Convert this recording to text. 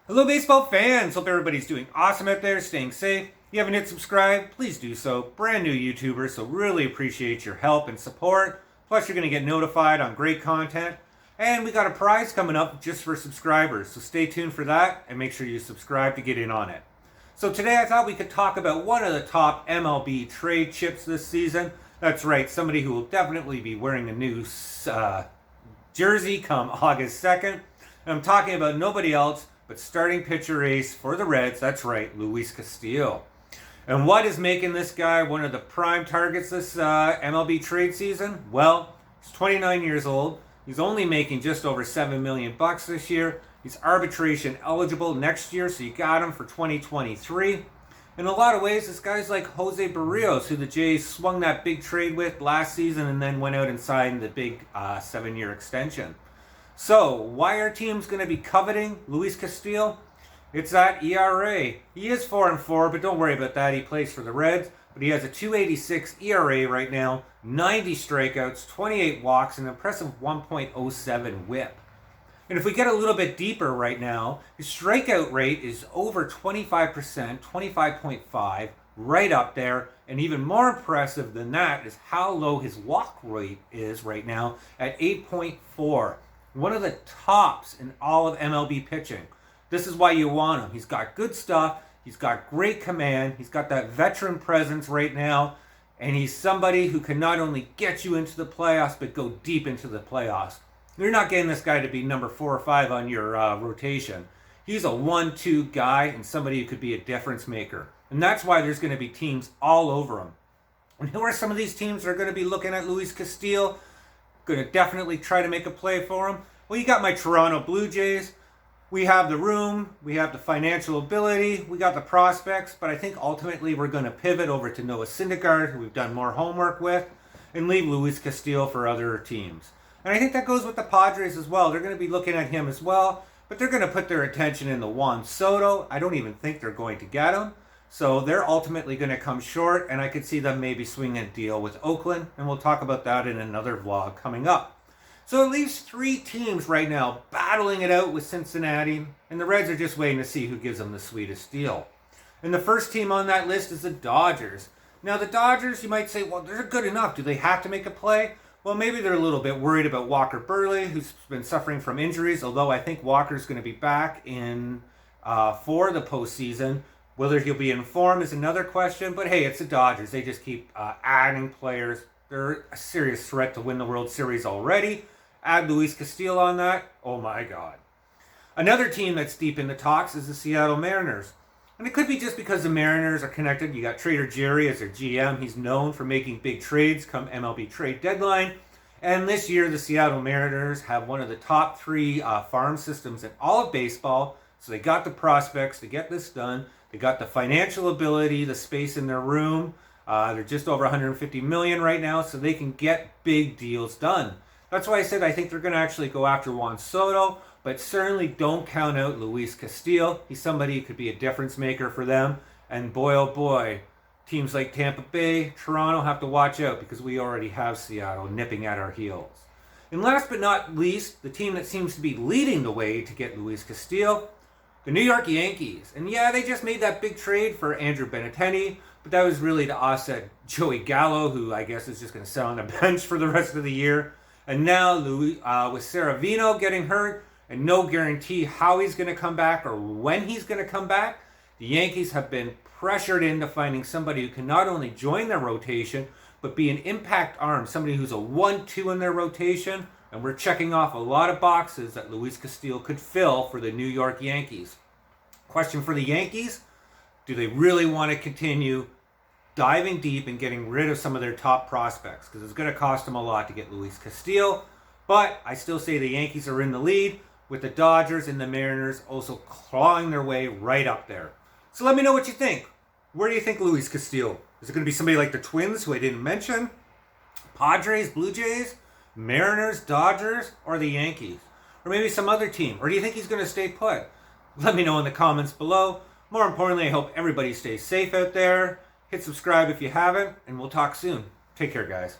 Hello, baseball fans. Hope everybody's doing awesome out there, staying safe. If you haven't hit subscribe, please do so. Brand new YouTuber, so really appreciate your help and support. Plus, you're going to get notified on great content. And we got a prize coming up just for subscribers, so stay tuned for that and make sure you subscribe to get in on it. So today I thought we could talk about one of the top MLB trade chips this season. That's right, somebody who will definitely be wearing a new jersey come August 2nd. And I'm talking about nobody else but starting pitcher ace for the Reds, that's right, Luis Castillo. And what is making this guy one of the prime targets this MLB trade season? Well, he's 29 years old. He's only making just over $7 million this year. He's arbitration eligible next year, so you got him for 2023. In a lot of ways, this guy's like Jose Barrios, who the Jays swung that big trade with last season and then went out and signed the big 7-year extension. So, why are teams going to be coveting Luis Castillo? It's that ERA. He is 4-4, but don't worry about that. He plays for the Reds, but he has a 2.86 ERA right now, 90 strikeouts, 28 walks, an impressive 1.07 whip. And if we get a little bit deeper right now, his strikeout rate is over 25%, 25.5, right up there. And even more impressive than that is how low his walk rate is right now at 8.4. One of the tops in all of MLB pitching. This is why you want him. He's got good stuff. He's got great command. He's got that veteran presence right now. And he's somebody who can not only get you into the playoffs, but go deep into the playoffs. You're not getting this guy to be number 4 or 5 on your rotation. He's a 1-2 guy and somebody who could be a difference maker. And that's why there's going to be teams all over him. And who are some of these teams that are going to be looking at Luis Castillo? Going to definitely try to make a play for him? Well, you got my Toronto Blue Jays. We have the room. We have the financial ability. We got the prospects. But I think ultimately we're going to pivot over to Noah Syndergaard, who we've done more homework with, and leave Luis Castillo for other teams. And I think that goes with the Padres as well. They're going to be looking at him as well. But they're going to put their attention in the Juan Soto. I don't even think they're going to get him. So they're ultimately going to come short, and I could see them maybe swinging a deal with Oakland, and we'll talk about that in another vlog coming up. So it leaves 3 teams right now battling it out with Cincinnati, and the Reds are just waiting to see who gives them the sweetest deal. And the first team on that list is the Dodgers. Now the Dodgers, you might say, well, they're good enough. Do they have to make a play? Well, maybe they're a little bit worried about Walker Buehler, who's been suffering from injuries, although I think Walker's going to be back in for the postseason. Whether he'll be in form is another question, but hey, it's the Dodgers. They just keep adding players. They're a serious threat to win the World Series already. Add Luis Castillo on that, oh my God. Another team that's deep in the talks is the Seattle Mariners. And it could be just because the Mariners are connected. You got Trader Jerry as their GM. He's known for making big trades come MLB trade deadline. And this year, the Seattle Mariners have one of the top 3 farm systems in all of baseball. So they got the prospects to get this done. They got the financial ability, the space in their room. They're just over $150 million right now, so they can get big deals done. That's why I said I think they're going to actually go after Juan Soto, but certainly don't count out Luis Castillo. He's somebody who could be a difference maker for them. And boy, oh boy, teams like Tampa Bay, Toronto have to watch out because we already have Seattle nipping at our heels. And last but not least, the team that seems to be leading the way to get Luis Castillo, the New York Yankees. And yeah, they just made that big trade for Andrew Benintendi, but that was really to offset Joey Gallo, who I guess is just going to sit on the bench for the rest of the year. And now with Severino getting hurt and no guarantee how he's going to come back or when he's going to come back, the Yankees have been pressured into finding somebody who can not only join their rotation, but be an impact arm, somebody who's a 1-2 in their rotation. And we're checking off a lot of boxes that Luis Castillo could fill for the New York Yankees. Question for the Yankees, do they really want to continue diving deep and getting rid of some of their top prospects? Because it's going to cost them a lot to get Luis Castillo. But I still say the Yankees are in the lead, with the Dodgers and the Mariners also clawing their way right up there. So let me know what you think. Where do you think Luis Castillo? Is it going to be somebody like the Twins, who I didn't mention? Padres, Blue Jays? Mariners, Dodgers, or the Yankees? Or maybe some other team? Or do you think he's going to stay put? Let me know in the comments below. More importantly, I hope everybody stays safe out there. Hit subscribe if you haven't, and we'll talk soon. Take care, guys.